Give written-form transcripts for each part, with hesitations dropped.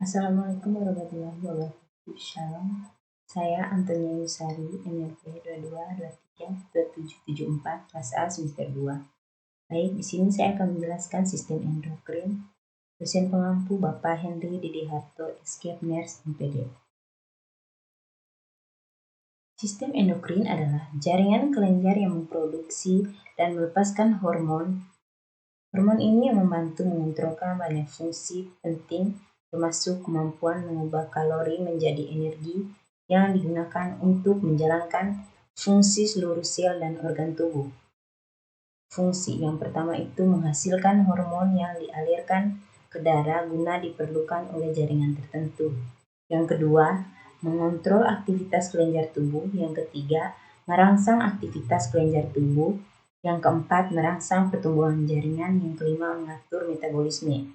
Assalamualaikum warahmatullahi wabarakatuh. Shalom. Saya Antonia Yusari, NLP 22232774 kelas A semester 2. Baik, di sini saya akan menjelaskan sistem endokrin. Dosen pengampu Bapak Henry Didi Harto, Escape Nurse MPD. Sistem endokrin adalah jaringan kelenjar yang memproduksi dan melepaskan hormon. Hormon ini yang membantu mengontrolkan banyak fungsi penting, termasuk kemampuan mengubah kalori menjadi energi yang digunakan untuk menjalankan fungsi seluruh sel dan organ tubuh. Fungsi yang pertama itu menghasilkan hormon yang dialirkan ke darah guna diperlukan oleh jaringan tertentu. Yang kedua, mengontrol aktivitas kelenjar tubuh. Yang ketiga, merangsang aktivitas kelenjar tubuh. Yang keempat, merangsang pertumbuhan jaringan. Yang kelima, mengatur metabolisme.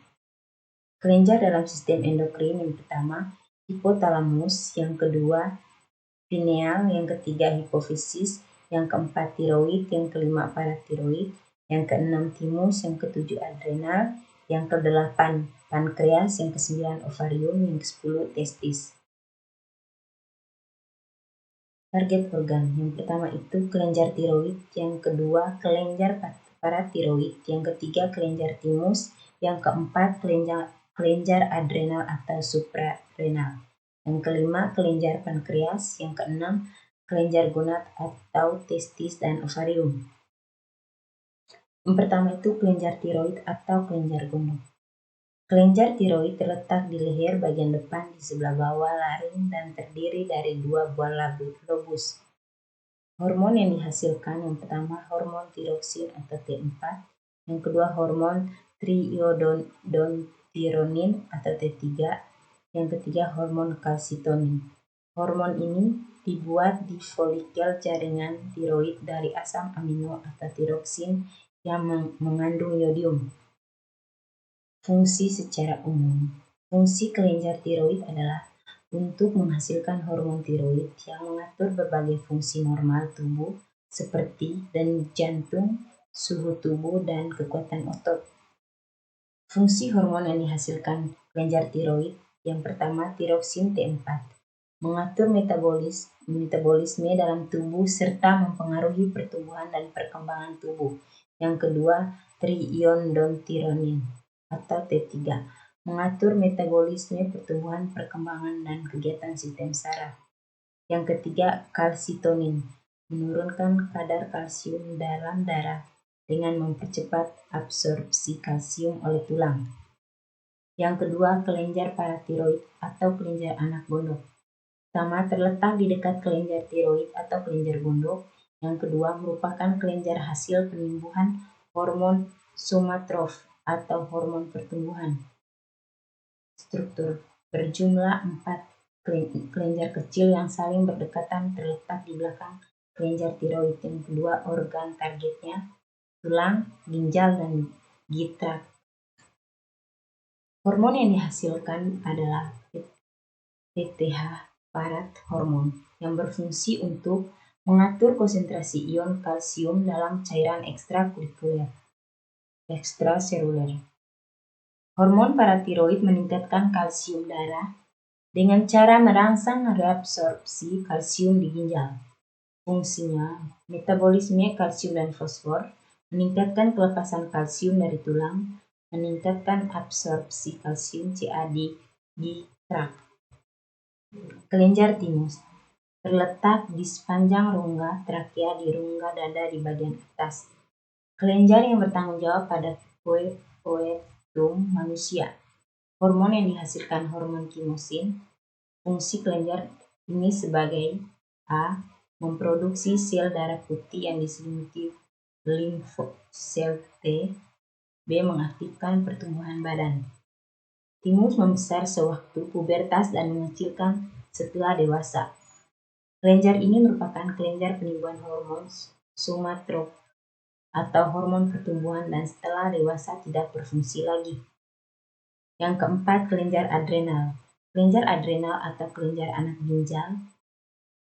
Kelenjar dalam sistem endokrin yang pertama, hipotalamus. Yang kedua, pineal. Yang ketiga, hipofisis. Yang keempat, tiroid. Yang kelima, paratiroid. Yang keenam, timus. Yang ketujuh, adrenal. Yang kedelapan, pankreas. Yang kesembilan, ovarium. Yang kesepuluh, testis. Target organ yang pertama itu kelenjar tiroid, yang kedua kelenjar paratiroid, yang ketiga kelenjar timus, yang keempat kelenjar adrenal atau suprarenal, yang kelima kelenjar pankreas, yang keenam kelenjar gonad atau testis dan ovarium. Yang pertama itu kelenjar tiroid atau kelenjar gondok. Kelenjar tiroid terletak di leher bagian depan di sebelah bawah laring dan terdiri dari dua buah lobus. Hormon yang dihasilkan yang pertama hormon tiroksin atau T4, yang kedua hormon triiodontironin atau T3, yang ketiga hormon kalsitonin. Hormon ini dibuat di folikel jaringan tiroid dari asam amino atau tiroksin yang mengandung iodium. Fungsi secara umum. Fungsi kelenjar tiroid adalah untuk menghasilkan hormon tiroid yang mengatur berbagai fungsi normal tubuh seperti denyut jantung, suhu tubuh, dan kekuatan otot. Fungsi hormon yang dihasilkan kelenjar tiroid yang pertama tiroksin T4 mengatur metabolisme dalam tubuh serta mempengaruhi pertumbuhan dan perkembangan tubuh. Yang kedua, triiodontironin atau T3 mengatur metabolisme, pertumbuhan, perkembangan, dan kegiatan sistem saraf. Yang ketiga, kalsitonin menurunkan kadar kalsium dalam darah dengan mempercepat absorpsi kalsium oleh tulang. Yang kedua, kelenjar paratiroid atau kelenjar anak gondok. Pertama, terletak di dekat kelenjar tiroid atau kelenjar gondok. Yang kedua, merupakan kelenjar hasil penimbuhan hormon somatrof atau hormon pertumbuhan. Struktur berjumlah 4 kelenjar kecil yang saling berdekatan terletak di belakang kelenjar tiroid. Yang kedua, organ targetnya tulang, ginjal, dan gitrat. Hormon yang dihasilkan adalah PTH, parat hormon, yang berfungsi untuk mengatur konsentrasi ion kalsium dalam cairan ekstraseluler. Hormon paratiroid meningkatkan kalsium darah dengan cara merangsang reabsorpsi kalsium di ginjal. Fungsinya, metabolisme kalsium dan fosfor, meningkatkan pelepasan kalsium dari tulang, meningkatkan absorpsi kalsium Ca di gitrat. Kelenjar timus terletak di sepanjang rongga trakea di rongga dada di bagian atas. Kelenjar yang bertanggung jawab pada poetum manusia. Hormon yang dihasilkan hormon timosin. Fungsi kelenjar ini sebagai A. Memproduksi sel darah putih yang diselimuti limfosel T. B. Mengaktifkan pertumbuhan badan. Timus membesar sewaktu pubertas dan mengecilkan setelah dewasa. Kelenjar ini merupakan kelenjar penimbuhan hormon somatrof atau hormon pertumbuhan dan setelah dewasa tidak berfungsi lagi. Yang keempat, kelenjar adrenal. Kelenjar adrenal atau kelenjar anak ginjal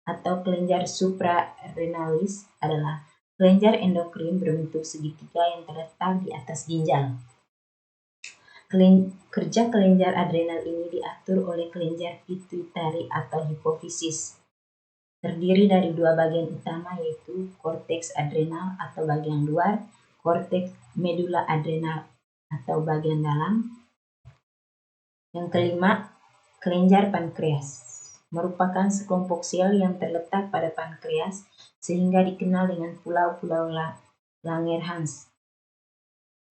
atau kelenjar suprarenalis adalah kelenjar endokrin berbentuk segitiga yang terletak di atas ginjal. Kerja kelenjar adrenal ini diatur oleh kelenjar pituitari atau hipofisis. Terdiri dari dua bagian utama yaitu korteks adrenal atau bagian luar, korteks medula adrenal atau bagian dalam. Yang kelima, kelenjar pankreas. Merupakan sekelompok sel yang terletak pada pankreas sehingga dikenal dengan pulau-pulau Langerhans.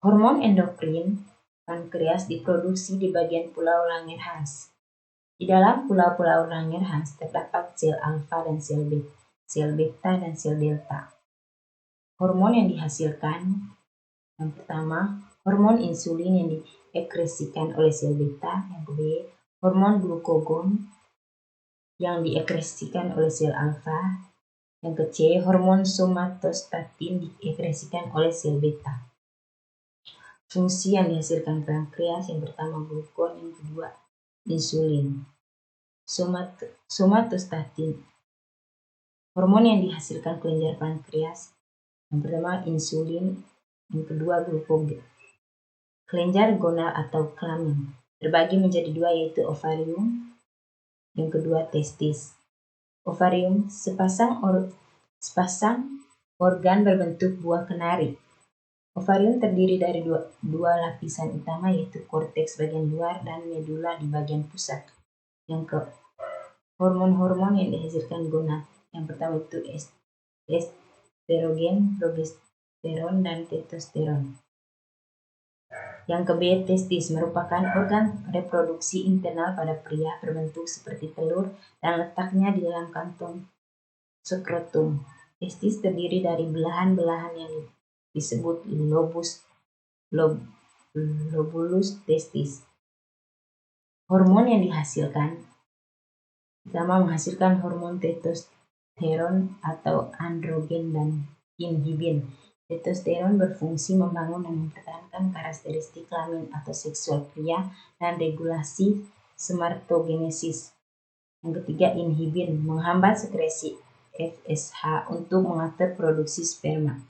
Hormon endokrin pankreas diproduksi di bagian pulau Langerhans. Di dalam pulau-pulau Langerhans terdapat sel alfa dan sel beta dan sel delta. Hormon yang dihasilkan, yang pertama, hormon insulin yang diekskresikan oleh sel beta. Yang kedua, hormon glukagon yang diekskresikan oleh sel alfa. Yang ketiga, hormon somatostatin diekskresikan oleh sel beta. Fungsi yang dihasilkan pankreas, yang pertama glukagon, yang kedua insulin. Somatostatin, hormon yang dihasilkan kelenjar pankreas, yang pertama insulin, yang kedua glukagon. Kelenjar gonal atau kelamin terbagi menjadi dua yaitu ovarium, yang kedua testis. Ovarium sepasang organ berbentuk buah kenari. Ovarium terdiri dari dua lapisan utama yaitu korteks bagian luar dan medula di bagian pusat. Yang hormon-hormon yang dihasilkan gonad, yang pertama itu estrogen, progesteron, dan testosteron. Yang kedua, testis merupakan organ reproduksi internal pada pria berbentuk seperti telur dan letaknya di dalam kantong skrotum. Testis terdiri dari belahan-belahan yang disebut lobulus testis. Hormon yang dihasilkan, pertama menghasilkan hormon testosteron atau androgen dan inhibin. Testosteron berfungsi membangun dan mempertahankan karakteristik kelamin atau seksual pria dan regulasi spermatogenesis. Yang ketiga, inhibin menghambat sekresi FSH untuk mengatur produksi sperma.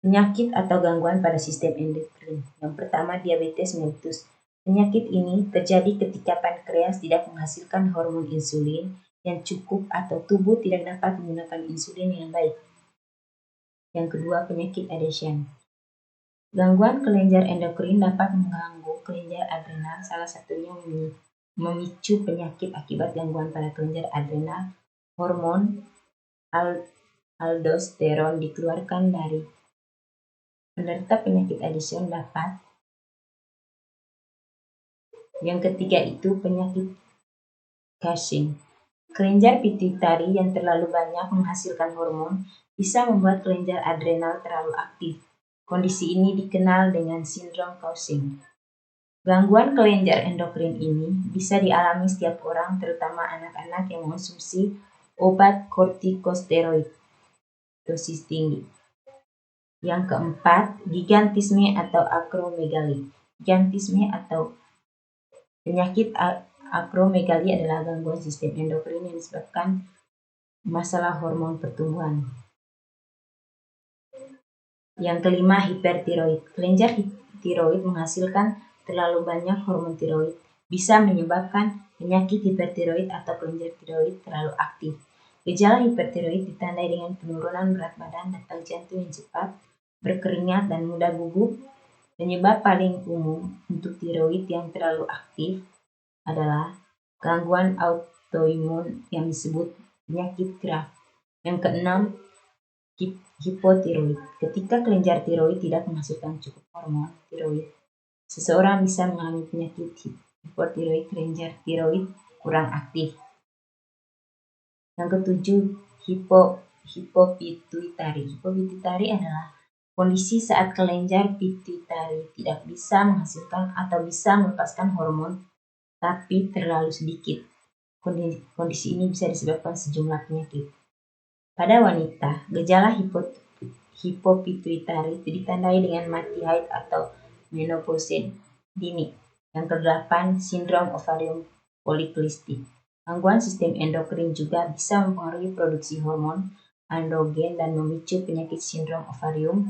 Penyakit atau gangguan pada sistem endokrin. Yang pertama, diabetes mellitus. Penyakit ini terjadi ketika pankreas tidak menghasilkan hormon insulin yang cukup atau tubuh tidak dapat menggunakan insulin yang baik. Yang kedua, penyakit Addison. Gangguan kelenjar endokrin dapat mengganggu kelenjar adrenal, salah satunya memicu penyakit akibat gangguan pada kelenjar adrenal. Hormon aldosteron dikeluarkan dari penderita penyakit Addison dapat. Yang ketiga itu penyakit Cushing. Kelenjar pituitari yang terlalu banyak menghasilkan hormon bisa membuat kelenjar adrenal terlalu aktif. Kondisi ini dikenal dengan sindrom Cushing. Gangguan kelenjar endokrin ini bisa dialami setiap orang, terutama anak-anak yang mengonsumsi obat kortikosteroid dosis tinggi. Yang keempat, gigantisme atau akromegali. Gigantisme atau penyakit akromegali adalah gangguan sistem endokrin yang disebabkan masalah hormon pertumbuhan. Yang kelima, hipertiroid. Kelenjar tiroid menghasilkan terlalu banyak hormon tiroid, bisa menyebabkan penyakit hipertiroid atau kelenjar tiroid terlalu aktif. Gejala hipertiroid ditandai dengan penurunan berat badan, detak jantung yang cepat, berkeringat, dan mudah gugup. Penyebab paling umum untuk tiroid yang terlalu aktif adalah gangguan autoimun yang disebut penyakit Graft. Yang keenam, hipotiroid. Ketika kelenjar tiroid tidak menghasilkan cukup hormon tiroid, seseorang bisa mengalami penyakit hipotiroid, kelenjar tiroid kurang aktif. Yang ketujuh, hipopituitari. Hipopituitari adalah kondisi saat kelenjar pituitari tidak bisa menghasilkan atau bisa melepaskan hormon tapi terlalu sedikit. Kondisi ini bisa disebabkan sejumlah penyakit. Pada wanita, gejala hipopituitari ditandai dengan mati haid atau menopause dini. Yang kedelapan, sindrom ovarium polikistik. Gangguan sistem endokrin juga bisa mempengaruhi produksi hormon androgen dan memicu penyakit sindrom ovarium